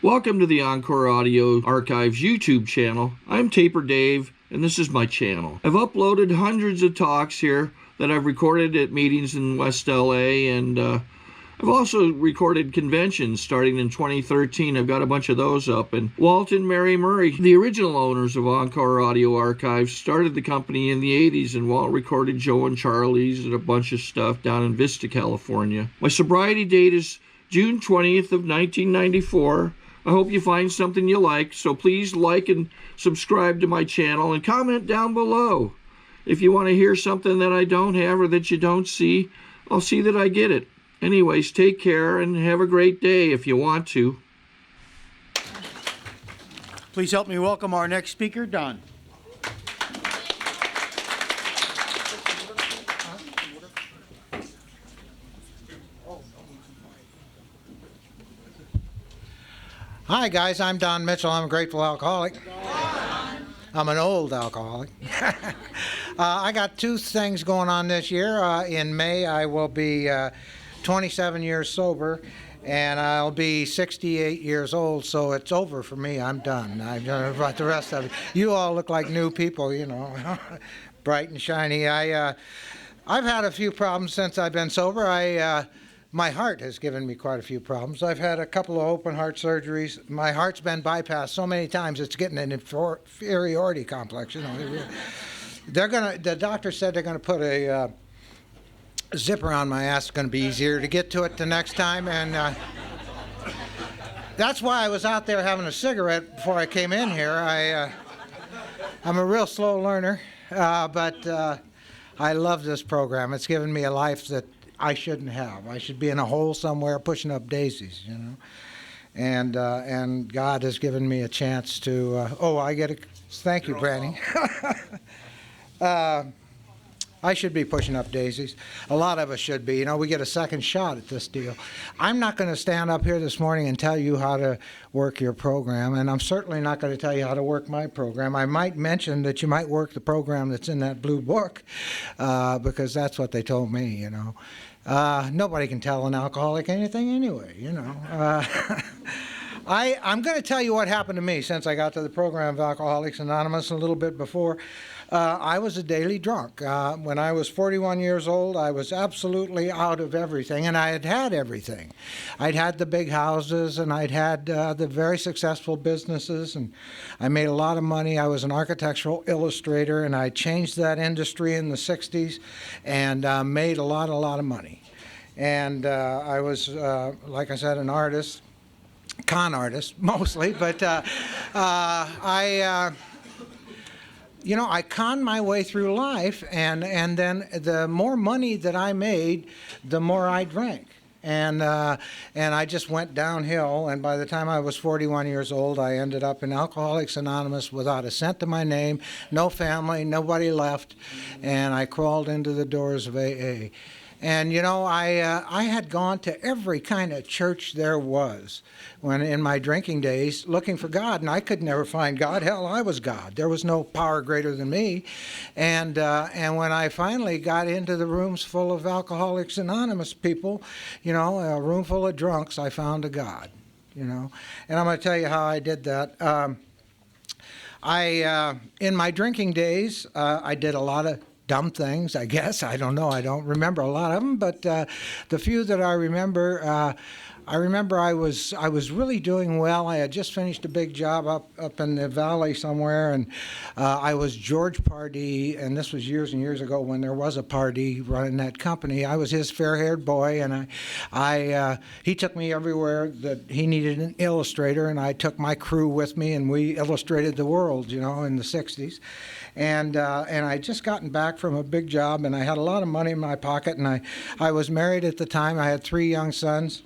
Welcome to the Encore Audio Archives YouTube channel. I'm Taper Dave, and this is my channel. I've uploaded hundreds of talks here that I've recorded at meetings in West LA, and I've also recorded conventions starting in 2013. I've got a bunch of those up. And Walt and Mary Murray, the original owners of Encore Audio Archives, started the company in the 80s, and Walt recorded Joe and Charlie's and a bunch of stuff down in Vista, California. My sobriety date is June 20th of 1994. I hope you find something you like, so please like and subscribe to my channel and comment down below. If you want to hear something that I don't have or that you don't see, I'll see that I get it. Anyways, take care and have a great day if you want to. Please help me welcome our next speaker, Don. Hi guys, I'm Don Mitchell. I'm a grateful alcoholic. I'm an old alcoholic. I got two things going on this year. In May, I will be 27 years sober, and I'll be 68 years old, so it's over for me. I'm done. I've done about the rest of it. You all look like new people, you know, bright and shiny. I've had a few problems since I've been sober. My heart has given me quite a few problems. I've had a couple of open heart surgeries. My heart's been bypassed so many times it's getting an inferiority complex. You know, the doctor said they're gonna put a zipper on my ass. It's gonna be easier to get to it the next time, and that's why I was out there having a cigarette before I came in here. I'm a real slow learner, but I love this program. It's given me a life that I shouldn't have. I should be in a hole somewhere pushing up daisies, you know. And God has given me a chance to. I get a thank you, Brandy. I should be pushing up daisies. A lot of us should be. You know, we get a second shot at this deal. I'm not going to stand up here this morning and tell you how to work your program, and I'm certainly not going to tell you how to work my program. I might mention that you might work the program that's in that blue book, because that's what they told me, you know. Nobody can tell an alcoholic anything anyway, you know. I'm going to tell you what happened to me since I got to the program of Alcoholics Anonymous a little bit before. I was a daily drunk. When I was 41 years old, I was absolutely out of everything, and I had had everything. I'd had the big houses, and I'd had the very successful businesses, and I made a lot of money. I was an architectural illustrator, and I changed that industry in the 60s and made a lot of money. And I was, like I said, an artist. Con artist, mostly, but I conned my way through life, and then the more money that I made, the more I drank. And I just went downhill, and by the time I was 41 years old, I ended up in Alcoholics Anonymous without a cent to my name, no family, nobody left, and I crawled into the doors of AA. And, you know, I had gone to every kind of church there was when in my drinking days looking for God, and I could never find God. Hell, I was God. There was no power greater than me. And when I finally got into the rooms full of Alcoholics Anonymous people, you know, a room full of drunks, I found a God, you know. And I'm going to tell you how I did that. In my drinking days, I did a lot of dumb things, I guess. I don't know. I don't remember a lot of them, but the few that I remember I was really doing well. I had just finished a big job up in the valley somewhere, and I was George Pardee, and this was years and years ago when there was a Pardee running that company. I was his fair-haired boy, and he took me everywhere that he needed an illustrator, and I took my crew with me, and we illustrated the world, you know, in the 60s. And I'd just gotten back from a big job, and I had a lot of money in my pocket, and I was married at the time. I had 3 young sons,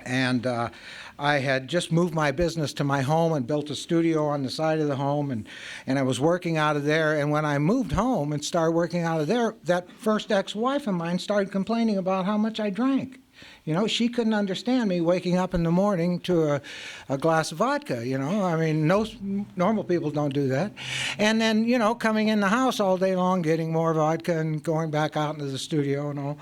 and I had just moved my business to my home and built a studio on the side of the home, and I was working out of there. And when I moved home and started working out of there, that first ex-wife of mine started complaining about how much I drank. You know, she couldn't understand me waking up in the morning to a glass of vodka, you know. I mean, no normal people don't do that. And then, you know, coming in the house all day long, getting more vodka and going back out into the studio and all.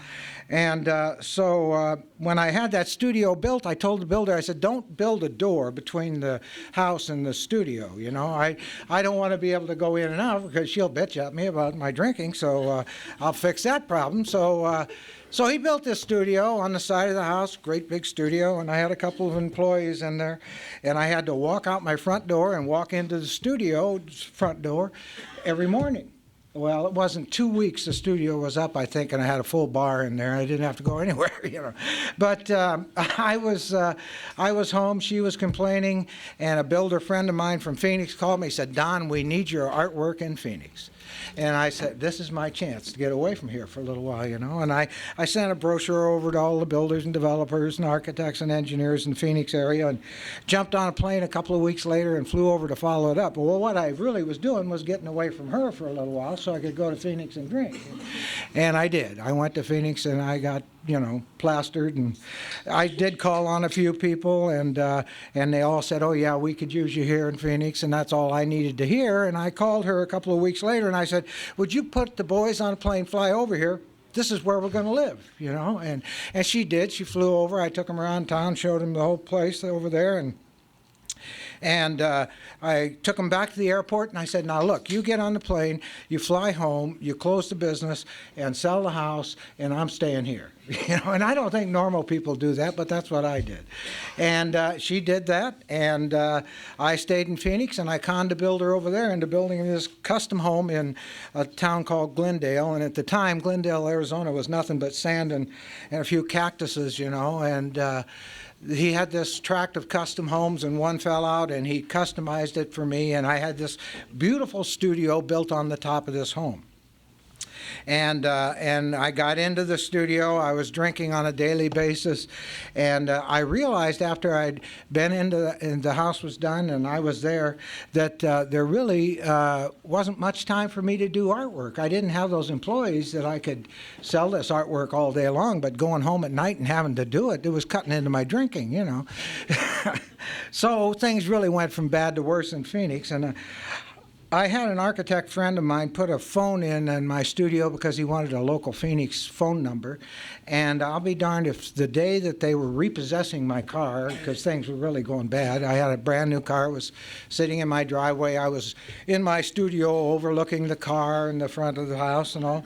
And so when I had that studio built, I told the builder, I said, don't build a door between the house and the studio, you know. I don't want to be able to go in and out because she'll bitch at me about my drinking, so I'll fix that problem. So he built this studio on the side of the house, great big studio, and I had a couple of employees in there, and I had to walk out my front door and walk into the studio front door every morning. Well, it wasn't 2 weeks the studio was up, I think, and I had a full bar in there. I didn't have to go anywhere, you know. But I was home. She was complaining, and a builder friend of mine from Phoenix called me. He said, Don, we need your artwork in Phoenix. And I said, this is my chance to get away from here for a little while, you know. And I sent a brochure over to all the builders and developers and architects and engineers in the Phoenix area and jumped on a plane a couple of weeks later and flew over to follow it up. Well, what I really was doing was getting away from her for a little while so I could go to Phoenix and drink. And I did. I went to Phoenix and I got, you know, plastered, and I did call on a few people, and they all said, oh yeah, we could use you here in Phoenix, and that's all I needed to hear. And I called her a couple of weeks later and I said, would you put the boys on a plane, fly over here? This is where we're going to live, you know. And she did. She flew over. I took them around town, showed them the whole place over there, and I took them back to the airport, and I said, now look, you get on the plane, you fly home, you close the business and sell the house, and I'm staying here. You know, and I don't think normal people do that, but that's what I did. And she did that, and I stayed in Phoenix, and I conned a builder over there into building this custom home in a town called Glendale. And at the time, Glendale, Arizona was nothing but sand and a few cactuses, you know. And he had this tract of custom homes, and one fell out, and he customized it for me, and I had this beautiful studio built on the top of this home. And I got into the studio. I was drinking on a daily basis, and I realized after I'd been and the house was done and I was there, that there really wasn't much time for me to do artwork. I didn't have those employees that I could sell this artwork all day long, but going home at night and having to do it, it was cutting into my drinking, you know. So things really went from bad to worse in Phoenix, and I had an architect friend of mine put a phone in my studio because he wanted a local Phoenix phone number. And I'll be darned if the day that they were repossessing my car, because things were really going bad, I had a brand new car, it was sitting in my driveway. I was in my studio overlooking the car in the front of the house and all.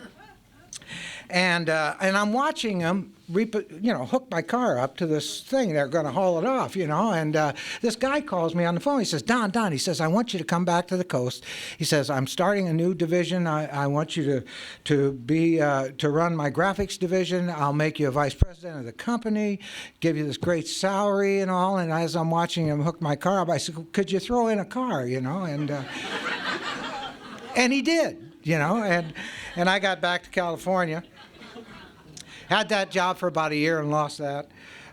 And I'm watching them, hook my car up to this thing. They're going to haul it off, you know. And this guy calls me on the phone. He says, Don, he says, I want you to come back to the coast. He says, I'm starting a new division. I want you to run my graphics division. I'll make you a vice president of the company, give you this great salary and all. And as I'm watching him hook my car up, I said, could you throw in a car, you know? And and he did, you know. And I got back to California. Had that job for about a year and lost that.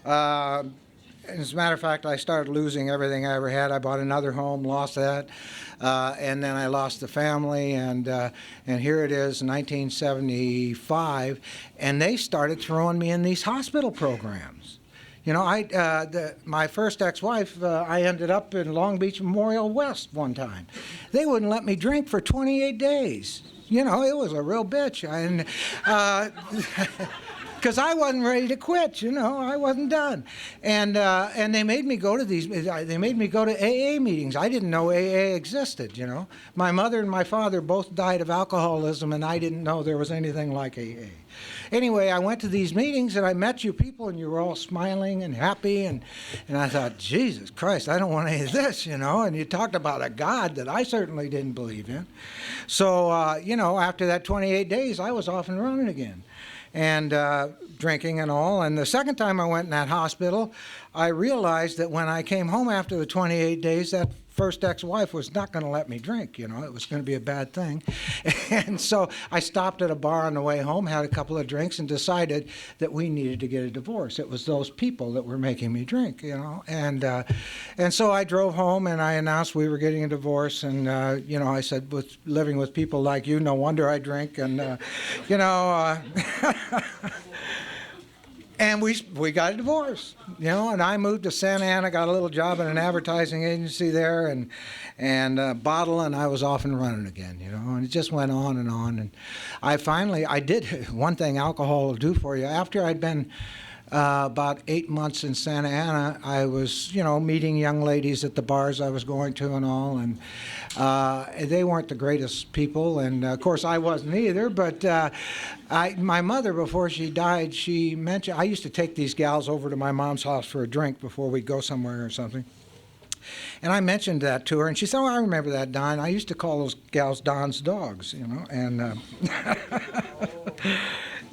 As a matter of fact, I started losing everything I ever had. I bought another home, lost that, and then I lost the family. And here it is, 1975, and they started throwing me in these hospital programs. You know, my first ex-wife, I ended up in Long Beach Memorial West one time. They wouldn't let me drink for 28 days. You know, it was a real bitch. And because I wasn't ready to quit, you know, I wasn't done. And they made me go to they made me go to AA meetings. I didn't know AA existed, you know. My mother and my father both died of alcoholism, and I didn't know there was anything like AA. Anyway, I went to these meetings, and I met you people, and you were all smiling and happy, and I thought, Jesus Christ, I don't want any of this, you know. And you talked about a God that I certainly didn't believe in. So, you know, after that 28 days, I was off and running again. And drinking and all. And the second time I went in that hospital, I realized that when I came home after the 28 days, that first ex-wife was not going to let me drink, you know. It was going to be a bad thing. And so I stopped at a bar on the way home, had a couple of drinks, and decided that we needed to get a divorce. It was those people that were making me drink, you know. And so I drove home, and I announced we were getting a divorce. And, you know, I said, with living with people like you, no wonder I drink. And, you know, And we got a divorce, you know, and I moved to Santa Ana, got a little job in an advertising agency there, and bottle, and I was off and running again, you know, and it just went on, and I did one thing alcohol will do for you. After I'd been about 8 months in Santa Ana, I was, you know, meeting young ladies at the bars I was going to and all, and they weren't the greatest people, and of course I wasn't either, but my mother, before she died, she mentioned, I used to take these gals over to my mom's house for a drink before we'd go somewhere or something. And I mentioned that to her, and she said, "Oh, I remember that, Don. I used to call those gals Don's dogs, you know." And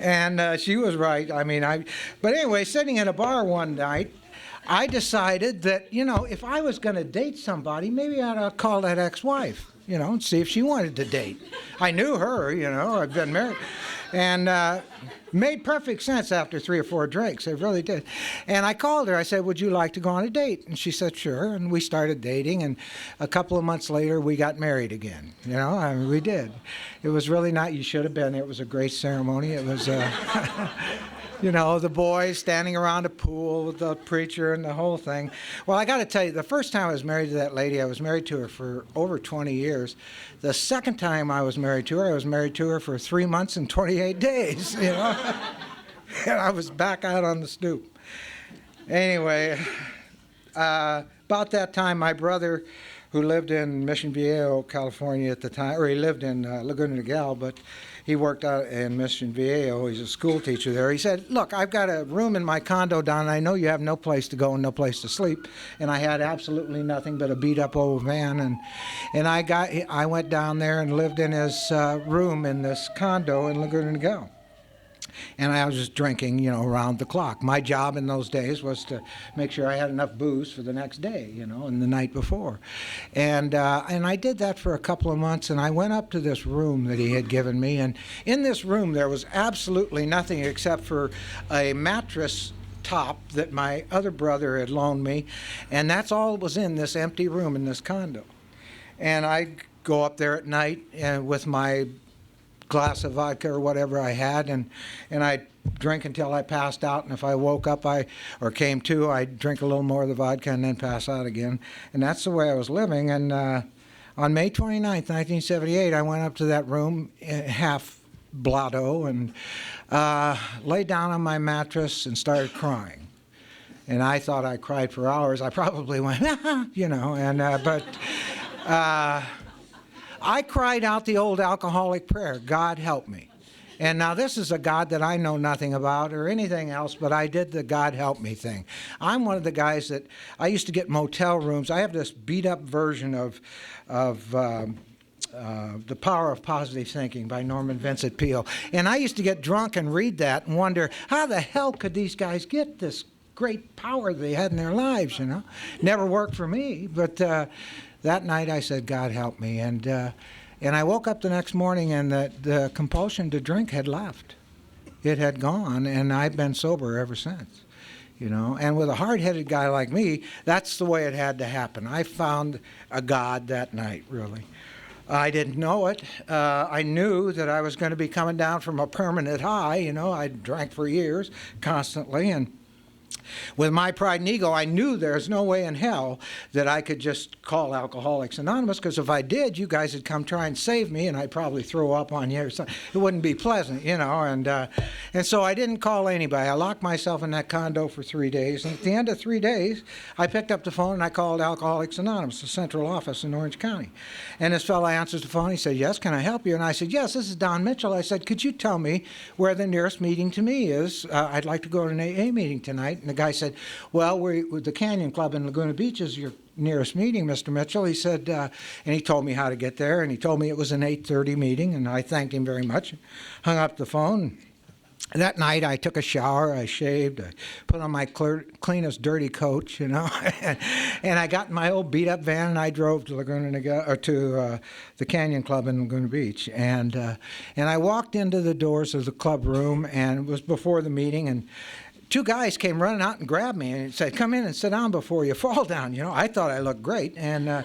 and she was right. I mean, but anyway, sitting at a bar one night, I decided that, you know, if I was going to date somebody, maybe I ought to call that ex-wife, you know, and see if she wanted to date. I knew her, you know, I'd been married. And made perfect sense after 3 or 4 drinks. It really did. And I called her. I said, "Would you like to go on a date?" And she said, "Sure." And we started dating. And a couple of months later, we got married again. You know, I mean, we did. It was really not. You should have been. It was a great ceremony. It was, you know, the boys standing around a pool with the preacher and the whole thing. Well, I got to tell you, the first time I was married to that lady, I was married to her for over 20 years. The second time I was married to her, I was married to her for 3 months and 28 days, you know. And I was back out on the stoop. Anyway, about that time, my brother, who lived in Mission Viejo, California at the time, or he lived in Laguna Niguel, but he worked out in Mission Viejo. He's a school teacher there. He said, "Look, I've got a room in my condo down, and I know you have no place to go and no place to sleep." And I had absolutely nothing but a beat-up old van. And I went down there and lived in his room in this condo in Laguna Niguel. And I was just drinking, you know, around the clock. My job in those days was to make sure I had enough booze for the next day, you know, and the night before. And I did that for a couple of months, and I went up to this room that he had given me. And in this room, there was absolutely nothing except for a mattress top that my other brother had loaned me. And that's all that was in this empty room in this condo. And I'd go up there at night with my glass of vodka or whatever I had, and I'd drink until I passed out, and if I woke up or came to, I'd drink a little more of the vodka and then pass out again. And that's the way I was living. And on May 29th, 1978, I went up to that room, half blotto, and laid down on my mattress and started crying. And I thought I cried for hours. I probably went, you know, but I cried out the old alcoholic prayer, "God help me." And now this is a God that I know nothing about or anything else, but I did the God help me thing. I'm one of the guys that I used to get motel rooms. I have this beat up version of The Power of Positive Thinking by Norman Vincent Peale. And I used to get drunk and read that and wonder, how the hell could these guys get this great power they had in their lives, you know? Never worked for me, but that night I said, "God help me." And I woke up the next morning, and the compulsion to drink had left. It had gone, and I've been sober ever since, you know. And with a hard-headed guy like me, that's the way it had to happen. I found a God that night, really. I didn't know it. I knew that I was going to be coming down from a permanent high, you know. I drank for years, constantly, and with my pride and ego, I knew there's no way in hell that I could just call Alcoholics Anonymous, because if I did, you guys would come try and save me, and I'd probably throw up on you or something. It wouldn't be pleasant, you know, and so I didn't call anybody. I locked myself in that condo for 3 days, and at the end of 3 days, I picked up the phone and I called Alcoholics Anonymous, the central office in Orange County. And this fellow answers the phone. He said, "Yes, can I help you?" And I said, "Yes, this is Don Mitchell." I said, "Could you tell me where the nearest meeting to me is? I'd like to go to an AA meeting tonight." And the guy said, "Well, the Canyon Club in Laguna Beach is your nearest meeting, Mr. Mitchell." He said, and he told me how to get there, and he told me it was an 8:30 meeting, and I thanked him very much, hung up the phone. That night, I took a shower, I shaved, I put on my cleanest dirty coat, you know, and I got in my old beat-up van, and I drove to the Canyon Club in Laguna Beach, and I walked into the doors of the club room, and it was before the meeting, and 2 guys came running out and grabbed me and said, "Come in and sit down before you fall down." You know, I thought I looked great, and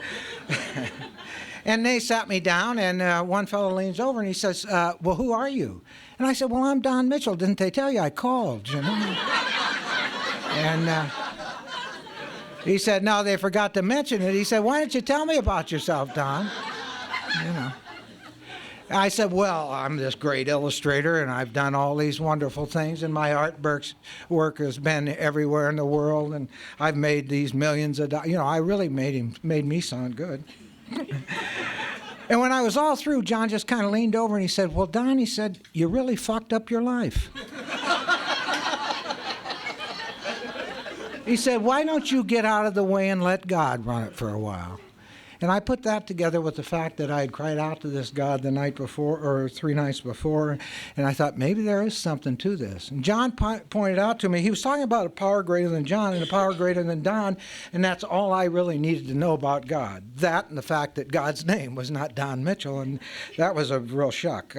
and they sat me down, and one fellow leans over and he says, "Well, who are you?" And I said, "Well, I'm Don Mitchell. Didn't they tell you I called, you know?" And he said, no, they forgot to mention it. He said, why don't you tell me about yourself, Don? You know. I said, well, I'm this great illustrator, and I've done all these wonderful things, and my work has been everywhere in the world, and I've made these millions of dollars. You know, I really made me sound good. And when I was all through, John just kind of leaned over and he said, well, Don, he said, you really fucked up your life. He said, why don't you get out of the way and let God run it for a while? And I put that together with the fact that I had cried out to this God the night before, or 3 nights before, and I thought maybe there is something to this. And John pointed out to me, he was talking about a power greater than John and a power greater than Don, and that's all I really needed to know about God. That and the fact that God's name was not Don Mitchell, and that was a real shock.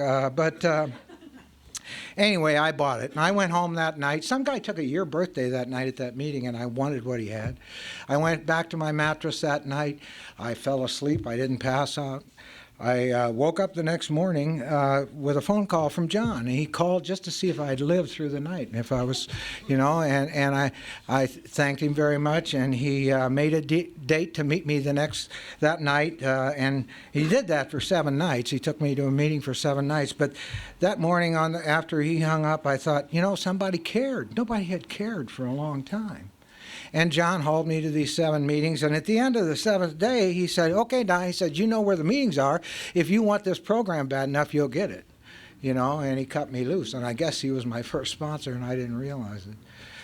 Anyway, I bought it, and I went home that night. Some guy took a year birthday that night at that meeting, and I wanted what he had. I went back to my mattress that night. I fell asleep. I didn't pass out. I woke up the next morning with a phone call from John, and he called just to see if I'd lived through the night, and if I was, you know, and I thanked him very much, and he made a date to meet me that night, and he did that for 7 nights. He took me to a meeting for 7 nights, but that morning after he hung up, I thought, you know, somebody cared. Nobody had cared for a long time. And John hauled me to these 7 meetings, and at the end of the 7th day, he said, okay, Don, he said, you know where the meetings are. If you want this program bad enough, you'll get it. You know, and he cut me loose, and I guess he was my first sponsor, and I didn't realize it.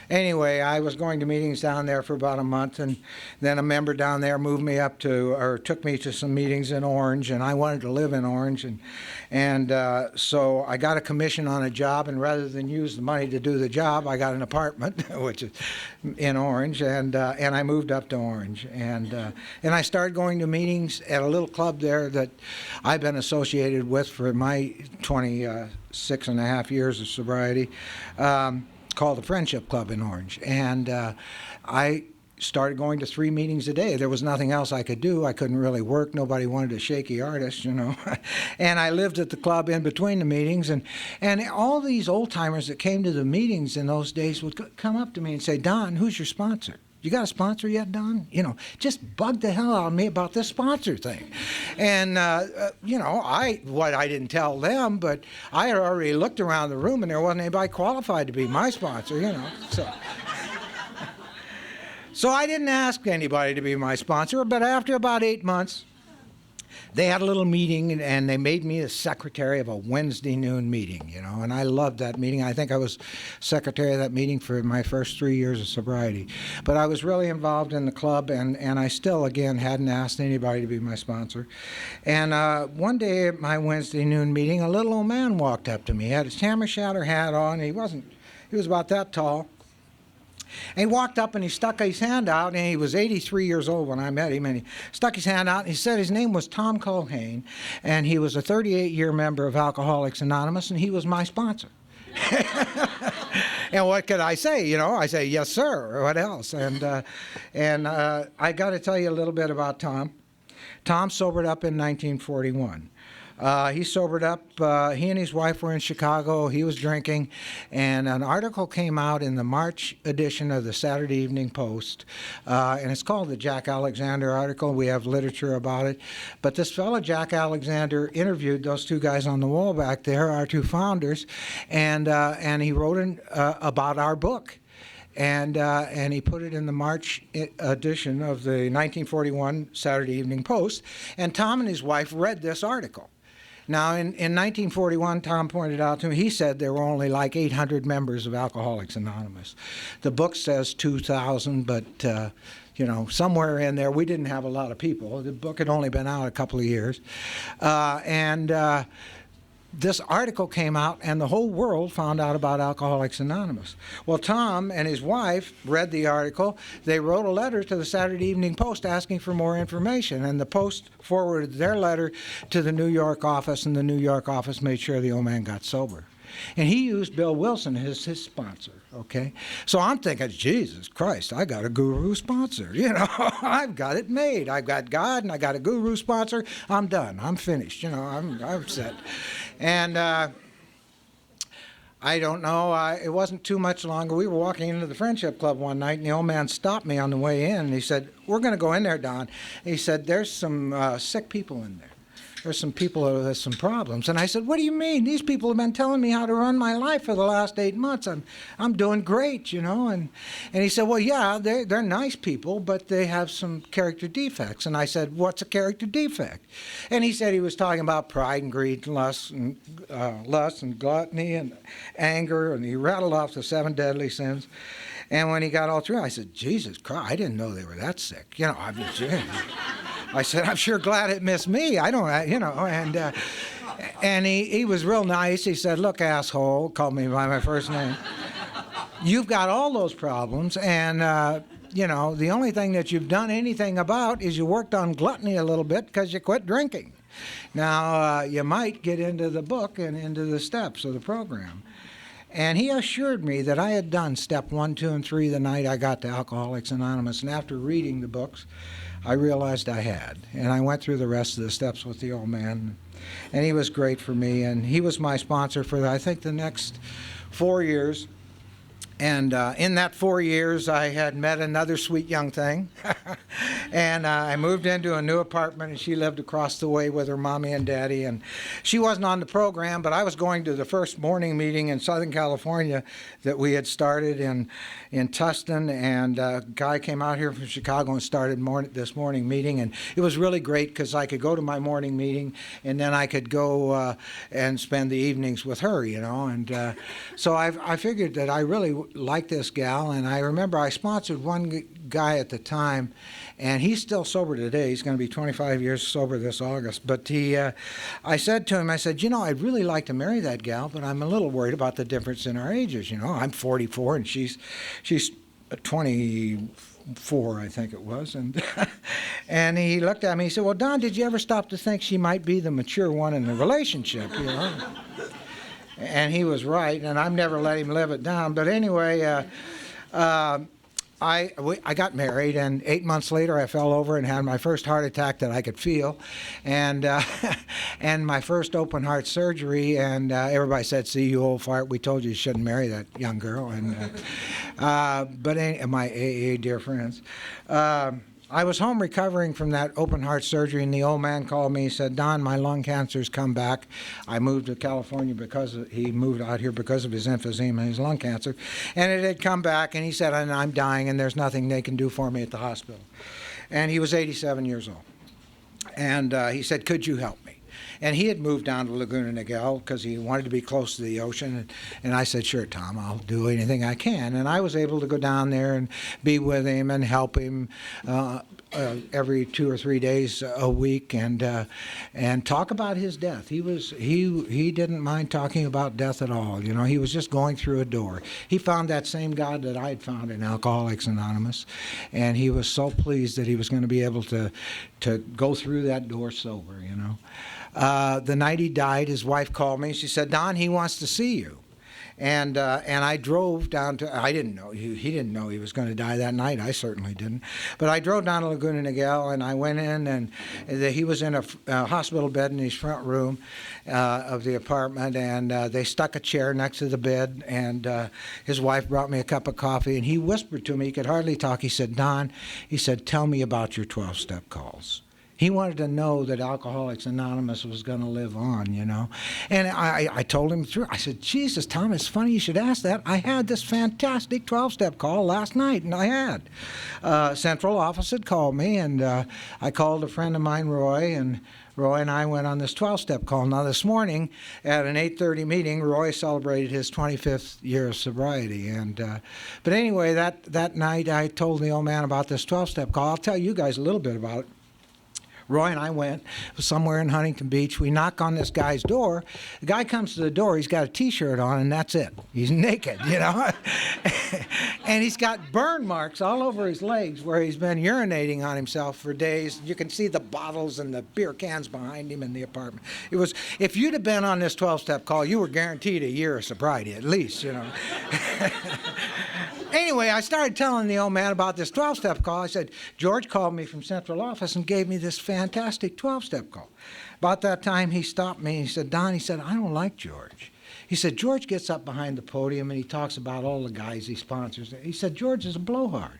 Anyway, I was going to meetings down there for about a month, and then a member down there took me to some meetings in Orange, and I wanted to live in Orange, and so I got a commission on a job, and rather than use the money to do the job, I got an apartment, which is in Orange, and I moved up to Orange, and I started going to meetings at a little club there that I've been associated with for my 26 and a half years of sobriety. Called the Friendship Club in Orange, and I started going to 3 meetings a day. There was nothing else I could do. I couldn't really work. Nobody wanted a shaky artist, you know. And I lived at the club in between the meetings, and all these old-timers that came to the meetings in those days would come up to me and say, Don, who's your sponsor? You got a sponsor yet, Don? You know, just bug the hell out of me about this sponsor thing. And, you know, I didn't tell them, but I had already looked around the room and there wasn't anybody qualified to be my sponsor, you know. So I didn't ask anybody to be my sponsor, but after about 8 months, they had a little meeting, and they made me the secretary of a Wednesday noon meeting, you know, and I loved that meeting. I think I was secretary of that meeting for my first 3 years of sobriety. But I was really involved in the club, and I still, again, hadn't asked anybody to be my sponsor. And one day at my Wednesday noon meeting, a little old man walked up to me. He had his hammer shatter hat on. He was about that tall. And he walked up and he stuck his hand out, and he was 83 years old when I met him, and he stuck his hand out and he said his name was Tom Culhane, and he was a 38-year member of Alcoholics Anonymous, and he was my sponsor. And what could I say? You know, I say, yes, sir, or what else? And I got to tell you a little bit about Tom. Tom sobered up in 1941. He sobered up. He and his wife were in Chicago. He was drinking, and an article came out in the March edition of the Saturday Evening Post, and it's called the Jack Alexander article. We have literature about it. But this fellow, Jack Alexander, interviewed those 2 guys on the wall back there, our 2 founders, and he wrote about our book. And he put it in the March edition of the 1941 Saturday Evening Post, and Tom and his wife read this article. Now, in 1941, Tom pointed out to me, he said there were only like 800 members of Alcoholics Anonymous. The book says 2,000, but, you know, somewhere in there, we didn't have a lot of people. The book had only been out a couple of years. This article came out, and the whole world found out about Alcoholics Anonymous. Well, Tom and his wife read the article. They wrote a letter to the Saturday Evening Post asking for more information, and the Post forwarded their letter to the New York office, and the New York office made sure the old man got sober. And he used Bill Wilson as his sponsor, okay? So I'm thinking, Jesus Christ, I got a guru sponsor, you know? I've got it made. I've got God, and I got a guru sponsor. I'm done. I'm finished, you know, I'm set. And I don't know. It wasn't too much longer. We were walking into the Friendship Club one night, and the old man stopped me on the way in, and he said, "We're going to go in there, Don." And he said, "There's some sick people in there. There's some people with some problems." And I said, "What do you mean? These people have been telling me how to run my life for the last 8 months. I'm doing great, you know." And he said, "Well, yeah, they're nice people, but they have some character defects." And I said, "What's a character defect?" And he said he was talking about pride and greed, lust and gluttony and anger, and he rattled off the 7 deadly sins. And when he got all through, I said, "Jesus Christ, I didn't know they were that sick." You know, I said, "I'm sure glad it missed me. I don't, you know." And he was real nice. He said, "Look, asshole," called me by my first name. "You've got all those problems, and you know, the only thing that you've done anything about is you worked on gluttony a little bit because you quit drinking. Now, you might get into the book and into the steps of the program." And he assured me that I had done step 1, 2, and 3 the night I got to Alcoholics Anonymous. And after reading the books, I realized I had. And I went through the rest of the steps with the old man. And he was great for me. And he was my sponsor for, I think, the next 4 years. And in that 4 years, I had met another sweet young thing. And I moved into a new apartment, and she lived across the way with her mommy and daddy. And she wasn't on the program, but I was going to the first morning meeting in Southern California that we had started in Tustin. And a guy came out here from Chicago and started this morning meeting. And it was really great because I could go to my morning meeting, and then I could go and spend the evenings with her, you know. And so I figured that I really liked this gal. And I remember I sponsored one guy at the time, and he's still sober today. He's going to be 25 years sober this August. But I said to him, I said, "You know, I'd really like to marry that gal, but I'm a little worried about the difference in our ages. You know, I'm 44 and she's 24, I think it was." And and he looked at me. He said, "Well, Don, did you ever stop to think she might be the mature one in the relationship? You know?" And he was right, and I've never let him live it down. But anyway, I got married, and 8 months later I fell over and had my first heart attack that I could feel, and and my first open heart surgery. And everybody said, "See, you old fart, we told you shouldn't marry that young girl." And but my AA dear friends. I was home recovering from that open heart surgery, and the old man called me. He said, "Don, my lung cancer's come back." I moved to California he moved out here because of his emphysema, his lung cancer, and it had come back. And he said, "And I'm dying, and there's nothing they can do for me at the hospital." And he was 87 years old. And he said, "Could you help me?" And he had moved down to Laguna Niguel because he wanted to be close to the ocean. And I said, "Sure, Tom, I'll do anything I can." And I was able to go down there and be with him and help him every 2 or 3 days a week, and talk about his death. He didn't mind talking about death at all. You know, he was just going through a door. He found that same God that I'd found in Alcoholics Anonymous, and he was so pleased that he was going to be able to go through that door sober, you know. The night he died, his wife called me. She said, "Don, he wants to see you." And I drove down to, I didn't know, he didn't know he was going to die that night. I certainly didn't. But I drove down to Laguna Niguel, and I went in, and he was in a hospital bed in his front room of the apartment, and they stuck a chair next to the bed, and his wife brought me a cup of coffee, and he whispered to me, he could hardly talk. He said, "Don," he said, "tell me about your 12-step calls." He wanted to know that Alcoholics Anonymous was going to live on, you know. And I told him through. I said, "Jesus, Tom, it's funny you should ask that. I had this fantastic 12-step call last night," and I had. Central office had called me, and I called a friend of mine, Roy, and Roy and I went on this 12-step call. Now, this morning at an 8:30 meeting, Roy celebrated his 25th year of sobriety. But anyway, that night I told the old man about this 12-step call. I'll tell you guys a little bit about it. Roy and I went somewhere in Huntington Beach. We knock on this guy's door. The guy comes to the door. He's got a T-shirt on, and that's it. He's naked, you know. And he's got burn marks all over his legs where he's been urinating on himself for days. You can see the bottles and the beer cans behind him in the apartment. It was, if you'd have been on this 12-step call, you were guaranteed a year of sobriety at least, you know. Anyway, I started telling the old man about this 12-step call. I said, "George called me from central office and gave me this fantastic 12-step call." About that time, he stopped me. He said, "Don," he said, "I don't like George." He said, George gets up behind the podium and he talks about all the guys he sponsors. He said, George is a blowhard.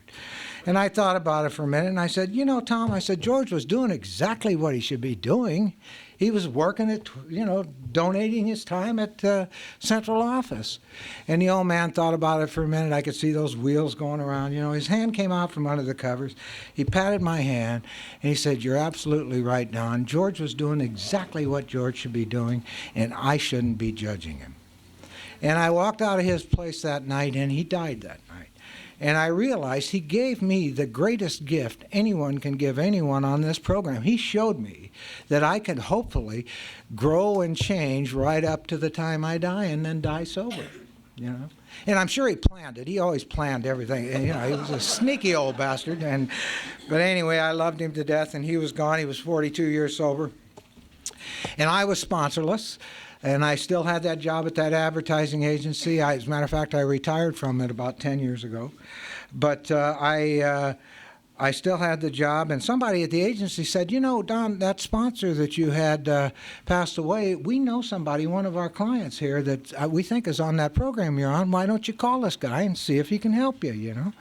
And I thought about it for a minute, and I said, you know, Tom, I said, George was doing exactly what he should be doing. He was working at, you know, donating his time at central office. And the old man thought about it for a minute. I could see those wheels going around. You know, his hand came out from under the covers. He patted my hand, and he said, you're absolutely right, Don. George was doing exactly what George should be doing, and I shouldn't be judging him. And I walked out of his place that night, and he died that night. And I realized he gave me the greatest gift anyone can give anyone on this program. He showed me that I could hopefully grow and change right up to the time I die and then die sober, you know. And I'm sure he planned it. He always planned everything. And, you know, he was a sneaky old bastard. But anyway, I loved him to death, and he was gone. He was 42 years sober. And I was sponsorless. And I still had that job at that advertising agency. As a matter of fact, I retired from it about 10 years ago. But I still had the job. And somebody at the agency said, you know, Don, that sponsor that you had passed away, we know somebody, one of our clients here, that we think is on that program you're on. Why don't you call this guy and see if he can help you, you know?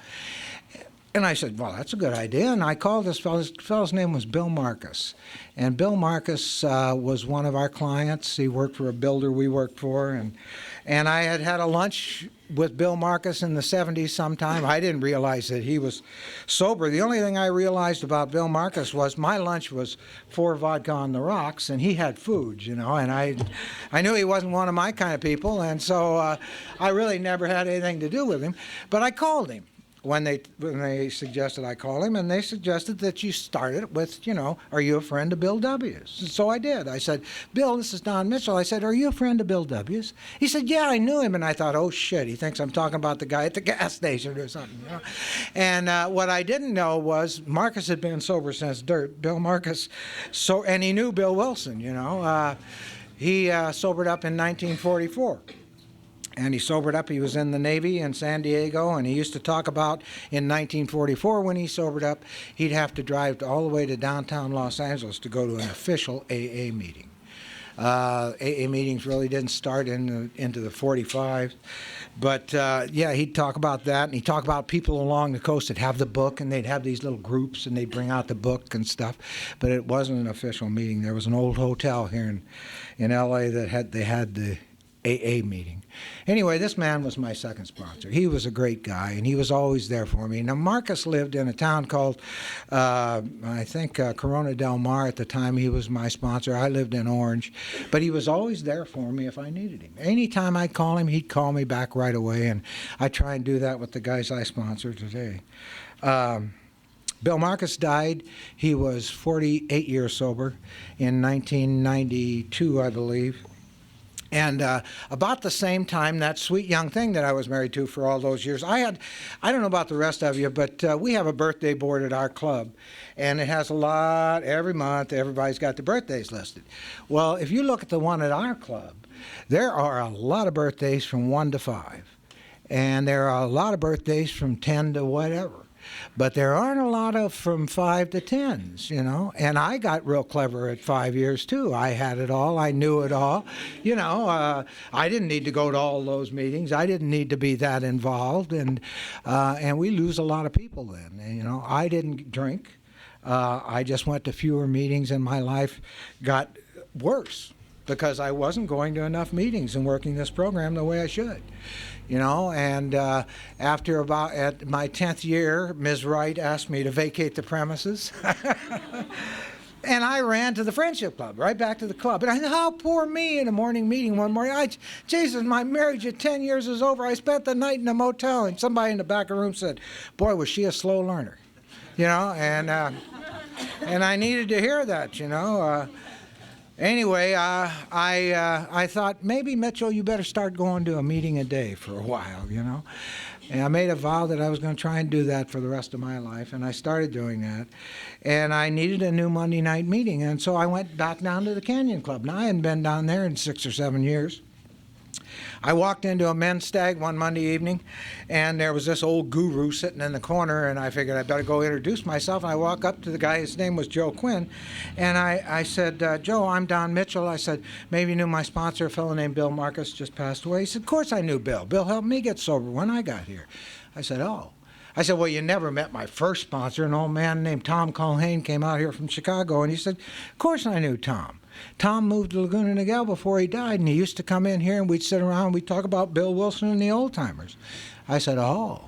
And I said, well, that's a good idea. And I called this fellow. This fellow's name was Bill Marcus. And Bill Marcus was one of our clients. He worked for a builder we worked for. And I had a lunch with Bill Marcus in the 70s sometime. I didn't realize that he was sober. The only thing I realized about Bill Marcus was my lunch was 4 vodka on the rocks, and he had food, you know. And I knew he wasn't one of my kind of people, and so I really never had anything to do with him. But I called him. When they suggested I call him, and they suggested that you start it with, you know, are you a friend of Bill W's? And so I did. I said, Bill, this is Don Mitchell. I said, are you a friend of Bill W's? He said, yeah, I knew him. And I thought, oh, shit, he thinks I'm talking about the guy at the gas station or something, you know. And what I didn't know was Marcus had been sober since dirt. Bill Marcus, and he knew Bill Wilson, you know. He sobered up in 1944. And he sobered up. He was in the Navy in San Diego, and he used to talk about in 1944 when he sobered up, he'd have to drive all the way to downtown Los Angeles to go to an official AA meeting. AA meetings really didn't start into the 45s. But, yeah, he'd talk about that, and he'd talk about people along the coast that have the book, and they'd have these little groups, and they'd bring out the book and stuff. But it wasn't an official meeting. There was an old hotel here in L.A. that had the AA meeting. Anyway, this man was my second sponsor. He was a great guy, and he was always there for me. Now, Marcus lived in a town called, I think, Corona del Mar at the time. He was my sponsor. I lived in Orange. But he was always there for me if I needed him. Anytime I'd call him, he'd call me back right away, and I try and do that with the guys I sponsor today. Bill Marcus died. He was 48 years sober in 1992, I believe. And about the same time, that sweet young thing that I was married to for all those years, I don't know about the rest of you, but we have a birthday board at our club. And it has a lot, every month, everybody's got the birthdays listed. Well, if you look at the one at our club, there are a lot of birthdays from 1 to 5. And there are a lot of birthdays from 10 to whatever. But there aren't a lot of from 5 to 10s, you know. And I got real clever at 5 years, too. I had it all. I knew it all. You know, I didn't need to go to all those meetings. I didn't need to be that involved. And we lose a lot of people then. And, you know, I didn't drink. I just went to fewer meetings, and my life got worse because I wasn't going to enough meetings and working this program the way I should. You know, and after about at my 10th year, Ms. Wright asked me to vacate the premises. And I ran to the Friendship Club, right back to the club. And I thought, how poor me in a morning meeting one morning. Jesus, my marriage at 10 years is over. I spent the night in a motel. And somebody in the back of the room said, boy, was she a slow learner. You know, and I needed to hear that, you know. Anyway, I thought, maybe, Mitchell, you better start going to a meeting a day for a while, you know. And I made a vow that I was going to try and do that for the rest of my life, and I started doing that. And I needed a new Monday night meeting, and so I went back down to the Canyon Club. Now, I hadn't been down there in 6 or 7 years. I walked into a men's stag one Monday evening, and there was this old guru sitting in the corner, and I figured I better go introduce myself. And I walk up to the guy, his name was Joe Quinn, and I said, Joe, I'm Don Mitchell. I said, maybe you knew my sponsor, a fellow named Bill Marcus, just passed away. He said, of course I knew Bill. Bill helped me get sober when I got here. I said, oh. I said, well, you never met my first sponsor. An old man named Tom Culhane came out here from Chicago, and he said, of course I knew Tom. Tom moved to Laguna Niguel before he died, and he used to come in here, and we'd sit around and we'd talk about Bill Wilson and the old timers. I said, oh.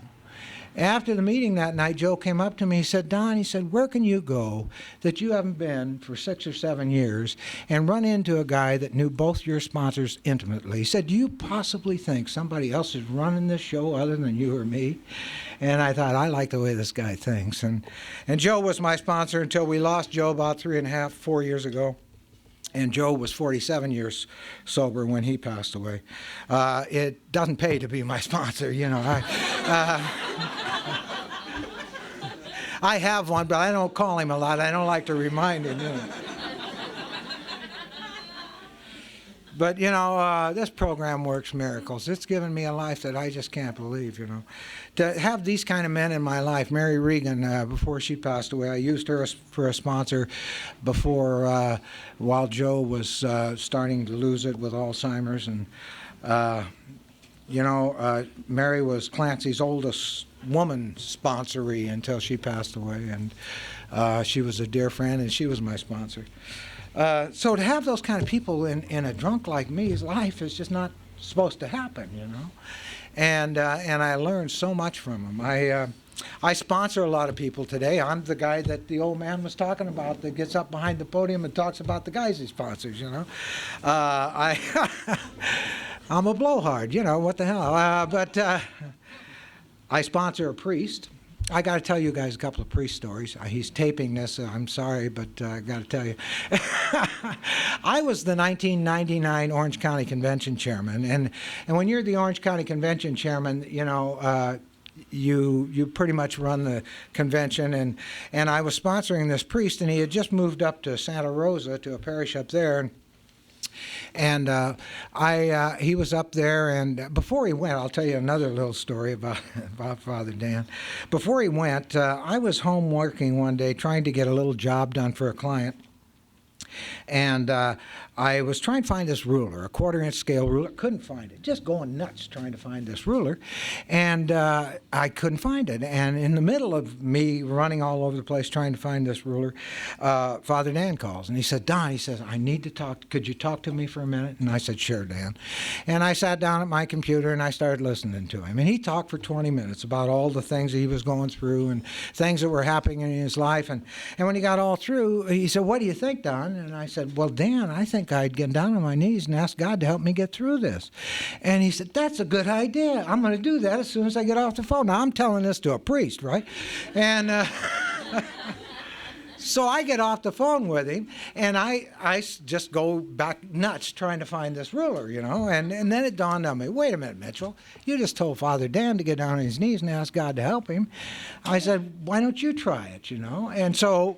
After the meeting that night, Joe came up to me. He said, Don, he said, where can you go that you haven't been for 6 or 7 years and run into a guy that knew both your sponsors intimately? He said, do you possibly think somebody else is running this show other than you or me? And I thought, I like the way this guy thinks. And Joe was my sponsor until we lost Joe about 3.5, 4 years ago. And Joe was 47 years sober when he passed away. It doesn't pay to be my sponsor, you know. I have one, but I don't call him a lot. I don't like to remind him, you know. But, you know, this program works miracles. It's given me a life that I just can't believe, you know. To have these kind of men in my life, Mary Regan, before she passed away, I used her for a sponsor before, while Joe was starting to lose it with Alzheimer's. And, you know, Mary was Clancy's oldest woman sponsoree until she passed away. And she was a dear friend, and she was my sponsor. So to have those kind of people in a drunk like me's life is just not supposed to happen, you know. And I learned so much from them. I sponsor a lot of people today. I'm the guy that the old man was talking about that gets up behind the podium and talks about the guys he sponsors, you know. I'm a blowhard, you know, what the hell. But I sponsor a priest. I got to tell you guys a couple of priest stories. He's taping this. I'm sorry, but I got to tell you. I was the 1999 Orange County Convention chairman, and when you're the Orange County Convention chairman, you know, you pretty much run the convention, and I was sponsoring this priest, and he had just moved up to Santa Rosa to a parish up there. And he was up there, and before he went, I'll tell you another little story about Father Dan. Before he went, I was home working one day trying to get a little job done for a client. And I was trying to find this ruler, a 1/4-inch scale ruler. Couldn't find it. Just going nuts trying to find this ruler. And I couldn't find it. And in the middle of me running all over the place trying to find this ruler, Father Dan calls. And he said, Don, he says, I need to talk. Could you talk to me for a minute? And I said, sure, Dan. And I sat down at my computer and I started listening to him. And he talked for 20 minutes about all the things he was going through and things that were happening in his life. And when he got all through, he said, what do you think, Don? And I said, well, Dan, I think I'd get down on my knees and ask God to help me get through this. And he said, that's a good idea. I'm going to do that as soon as I get off the phone. Now, I'm telling this to a priest, right? And so I get off the phone with him, and I just go back nuts trying to find this ruler, you know. And then it dawned on me, wait a minute, Mitchell. You just told Father Dan to get down on his knees and ask God to help him. I said, why don't you try it, you know? And so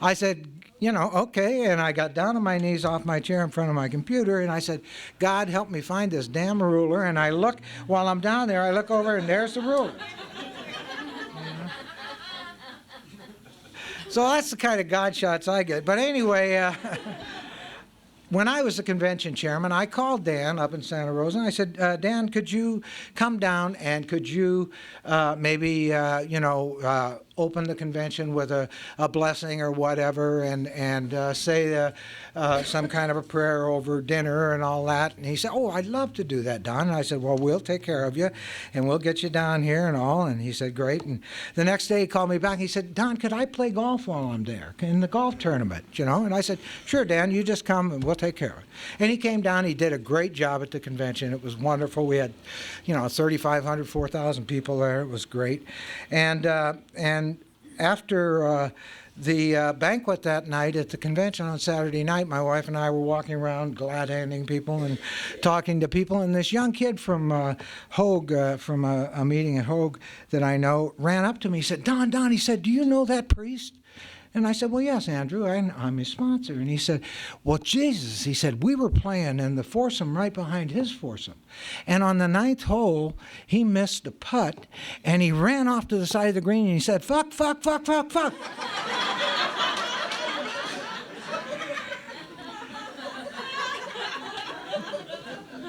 I said, you know, okay, and I got down on my knees off my chair in front of my computer, and I said, God, help me find this damn ruler. And I look, while I'm down there, I look over, and there's the ruler. So that's the kind of God shots I get. But anyway, when I was the convention chairman, I called Dan up in Santa Rosa, and I said, Dan, could you come down and could you maybe, open the convention with a blessing or whatever and say some kind of a prayer over dinner and all that? And he said, oh, I'd love to do that, Don. And I said, well, we'll take care of you, and we'll get you down here and all. And he said, great. And the next day he called me back. He said, Don, could I play golf while I'm there in the golf tournament, you know? And I said, sure, Dan, you just come and we'll take care of it. And he came down. He did a great job at the convention. It was wonderful. We had, 3,500, 4,000 people there. It was great. And after the banquet that night at the convention on Saturday night, my wife and I were walking around glad-handing people and talking to people, and this young kid from Hogue, from a meeting at Hogue that I know, ran up to me. He said, Don, he said, do you know that priest? And I said, well, yes, Andrew, I'm his sponsor. And he said, well, Jesus, he said, we were playing in the foursome right behind his foursome. And on the 9th hole, he missed a putt, and he ran off to the side of the green, and he said, fuck, fuck, fuck, fuck, fuck.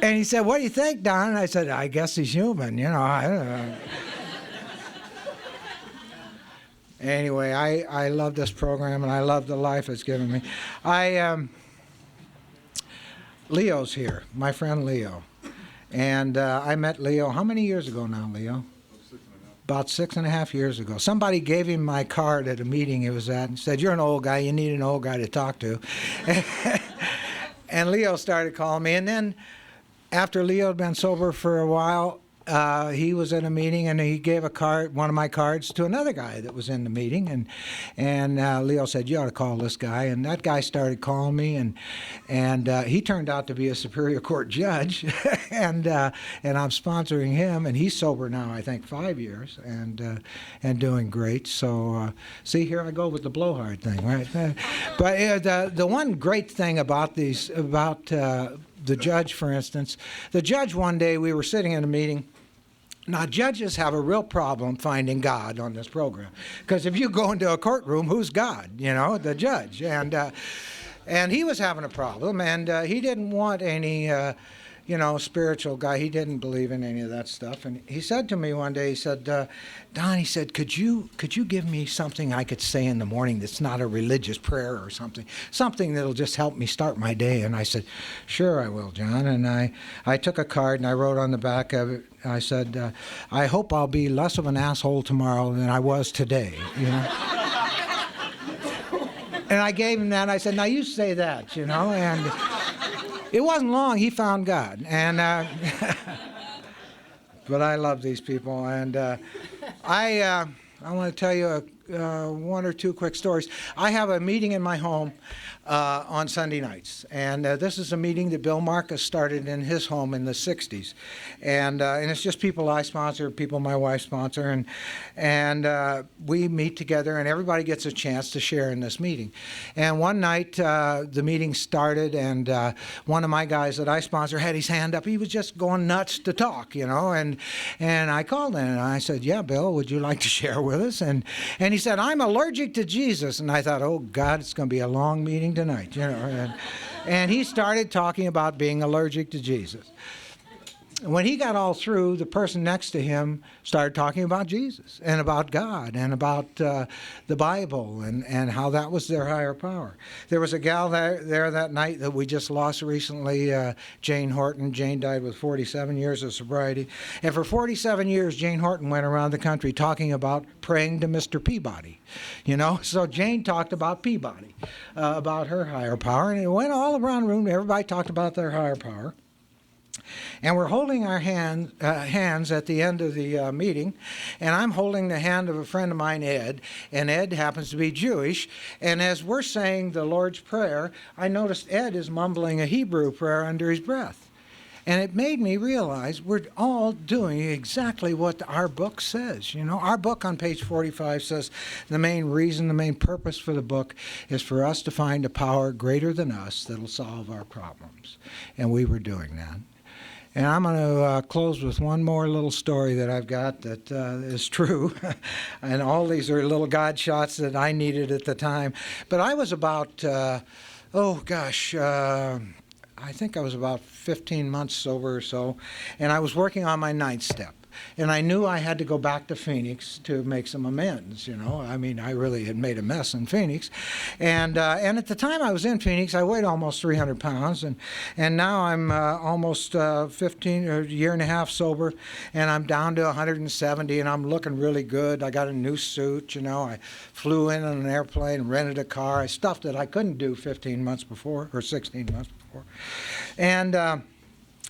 And he said, what do you think, Don? And I said, I guess he's human, you know. I don't know. Anyway, I love this program, and I love the life it's given me. Leo's here, my friend Leo. And I met Leo, how many years ago now, Leo? About 6.5 years ago. Somebody gave him my card at a meeting he was at and said, you're an old guy, you need an old guy to talk to. And Leo started calling me. And then after Leo had been sober for a while, he was in a meeting, and he gave a card, one of my cards, to another guy that was in the meeting, and Leo said, you ought to call this guy. And that guy started calling me, and he turned out to be a Superior Court judge, and I'm sponsoring him, and he's sober now, I think, 5 years, and doing great. So see, here I go with the blowhard thing, right? But the one great thing about the judge, for instance, the judge one day, we were sitting in a meeting. Now, judges have a real problem finding God on this program, because if you go into a courtroom, who's God? You know, the judge. And he was having a problem, and he didn't want any, spiritual guy. He didn't believe in any of that stuff. And he said to me one day, he said, Don, he said, could you give me something I could say in the morning that's not a religious prayer or something that'll just help me start my day? And I said, sure, I will, John. And I took a card, and I wrote on the back of it, I said, I hope I'll be less of an asshole tomorrow than I was today, you know. And I gave him that, and I said, now you say that, you know. And it wasn't long, he found God. And but I love these people, and I want to tell you one or two quick stories. I have a meeting in my home on Sunday nights, and this is a meeting that Bill Marcus started in his home in the 60s, and it's just people I sponsor, people my wife sponsor, and we meet together, and everybody gets a chance to share in this meeting. And one night the meeting started, and one of my guys that I sponsor had his hand up. He was just going nuts to talk, you know, and I called in, and I said, yeah, Bill, would you like to share with us? And he said, I'm allergic to Jesus. And I thought, oh God, it's going to be a long meeting tonight, you know. And he started talking about being allergic to Jesus. When he got all through, the person next to him started talking about Jesus and about God and about the Bible and how that was their higher power. There was a gal there that night that we just lost recently, Jane Horton. Jane died with 47 years of sobriety. And for 47 years, Jane Horton went around the country talking about praying to Mr. Peabody. You know, so Jane talked about Peabody, about her higher power. And it went all around the room. Everybody talked about their higher power. And we're holding our hands at the end of the meeting, and I'm holding the hand of a friend of mine, Ed, and Ed happens to be Jewish. And as we're saying the Lord's Prayer, I noticed Ed is mumbling a Hebrew prayer under his breath. And it made me realize we're all doing exactly what our book says. You know, our book on page 45 says the main reason, the main purpose for the book is for us to find a power greater than us that'll solve our problems. And we were doing that. And I'm going to close with one more little story that I've got that is true. And all these are little God shots that I needed at the time. But I was about, I think I was about 15 months sober or so, and I was working on my 9th step. And I knew I had to go back to Phoenix to make some amends, you know. I mean, I really had made a mess in Phoenix. And at the time I was in Phoenix, I weighed almost 300 pounds. And now I'm almost a year and a half sober, and I'm down to 170, and I'm looking really good. I got a new suit, you know. I flew in on an airplane, rented a car. I stuff that I couldn't do 15 months before, or 16 months before.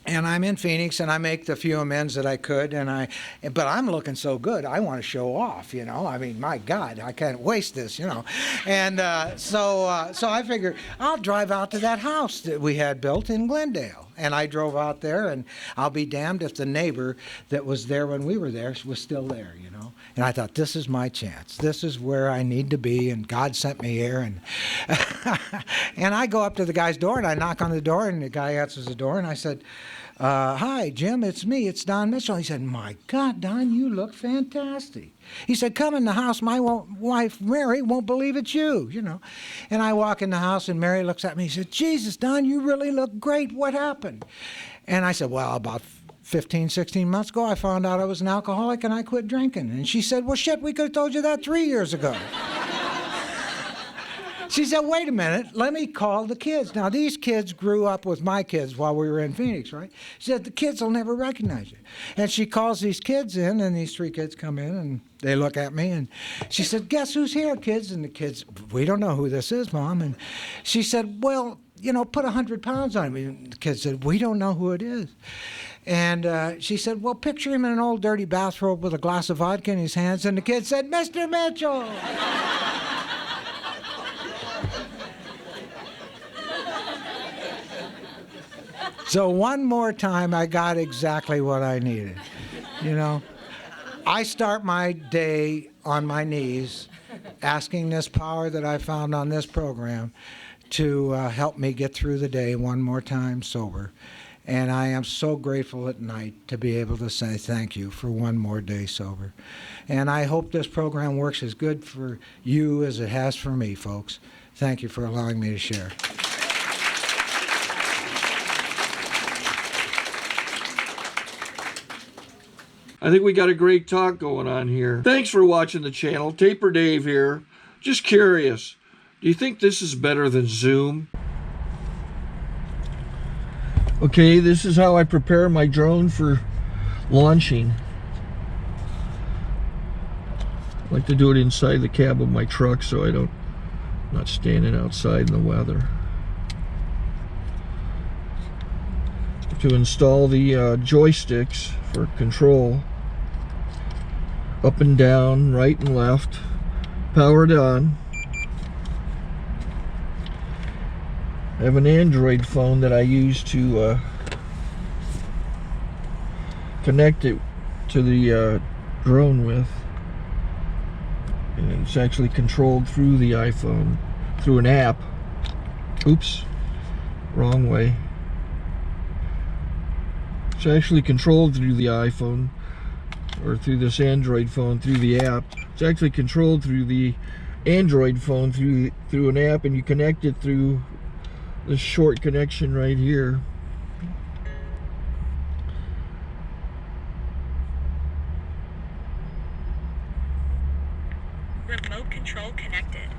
And I'm in Phoenix, and I make the few amends that I could, but I'm looking so good, I want to show off, you know. I mean, my God, I can't waste this, you know. And so I figured I'll drive out to that house that we had built in Glendale. And I drove out there, and I'll be damned if the neighbor that was there when we were there was still there, you know. And I thought, this is my chance. This is where I need to be, and God sent me here. And and I go up to the guy's door, and I knock on the door, and the guy answers the door, and I said, hi, Jim, it's me. It's Don Mitchell. He said, my God, Don, you look fantastic. He said, come in the house. My wife, Mary, won't believe it's you, you know. And I walk in the house, and Mary looks at me. She said, Jesus, Don, you really look great. What happened? And I said, well, about 15, 16 months ago, I found out I was an alcoholic, and I quit drinking. And she said, well, shit, we could have told you that 3 years ago. She said, wait a minute, let me call the kids. Now, these kids grew up with my kids while we were in Phoenix, right? She said, the kids will never recognize you. And she calls these kids in, and these 3 kids come in, and they look at me, and she said, guess who's here, kids? And the kids, we don't know who this is, Mom. And she said, well, you know, put 100 pounds on me. And the kids said, we don't know who it is. And she said, well, picture him in an old dirty bathrobe with a glass of vodka in his hands. And the kid said, Mr. Mitchell. So one more time, I got exactly what I needed. You know, I start my day on my knees, asking this power that I found on this program to help me get through the day one more time sober. And I am so grateful at night to be able to say thank you for one more day sober. And I hope this program works as good for you as it has for me, folks. Thank you for allowing me to share. I think we got a great talk going on here. Thanks for watching the channel. Taper Dave here. Just curious, do you think this is better than Zoom? Okay, this is how I prepare my drone for launching. I like to do it inside the cab of my truck so I'm not standing outside in the weather. To install the joysticks for control, up and down, right and left, powered on. I have an Android phone that I use to connect it to the drone with, and it's actually controlled through the iPhone, through an app. Oops, wrong way. It's actually controlled through the iPhone, or through this Android phone, through the app. It's actually controlled through the Android phone, through an app, and you connect it through this short connection right here. Remote control connected.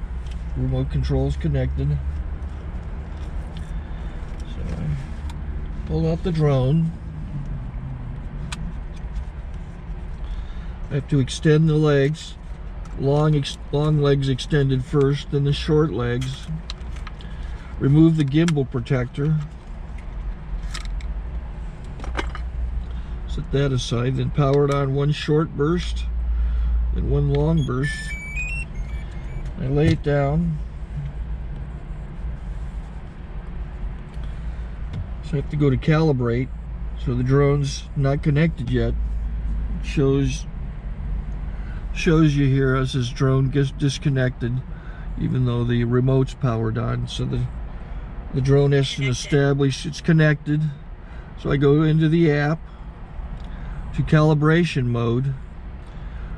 Remote control's connected. So I pull out the drone. I have to extend the legs, long legs extended first, then the short legs. Remove the gimbal protector. Set that aside, then power it on one short burst and one long burst. I lay it down. So I have to go to calibrate. So the drone's not connected yet. It shows you here as this drone gets disconnected, even though the remote's powered on. So the drone has to establish it's connected. So I go into the app to calibration mode.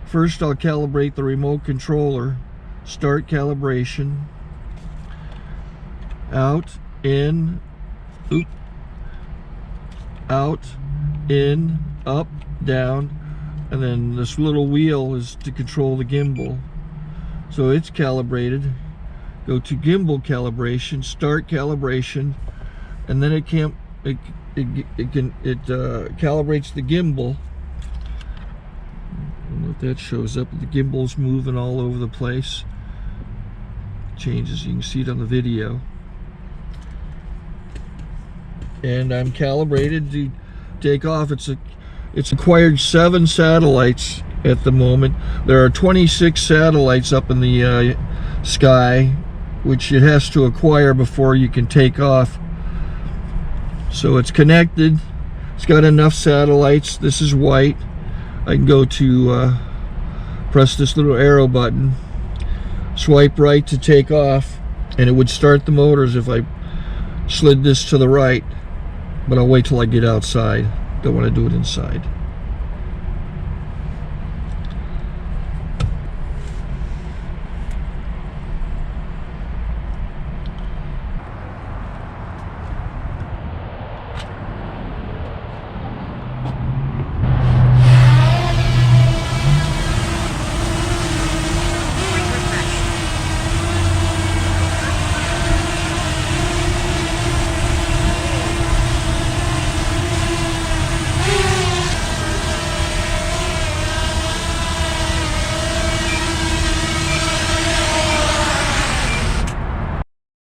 First I'll calibrate the remote controller. Start calibration. Out, in, oop, out, in, up, down. And then this little wheel is to control the gimbal. So it's calibrated. Go to gimbal calibration, start calibration, and then it calibrates the gimbal. I don't know if that shows up. The gimbal's moving all over the place. Changes, you can see it on the video. And I'm calibrated to take off. It's acquired 7 satellites at the moment. There are 26 satellites up in the sky, which it has to acquire before you can take off. So it's connected. It's got enough satellites. This is white. I can go to press this little arrow button, swipe right to take off, and it would start the motors if I slid this to the right, but I'll wait till I get outside. Don't want to do it inside.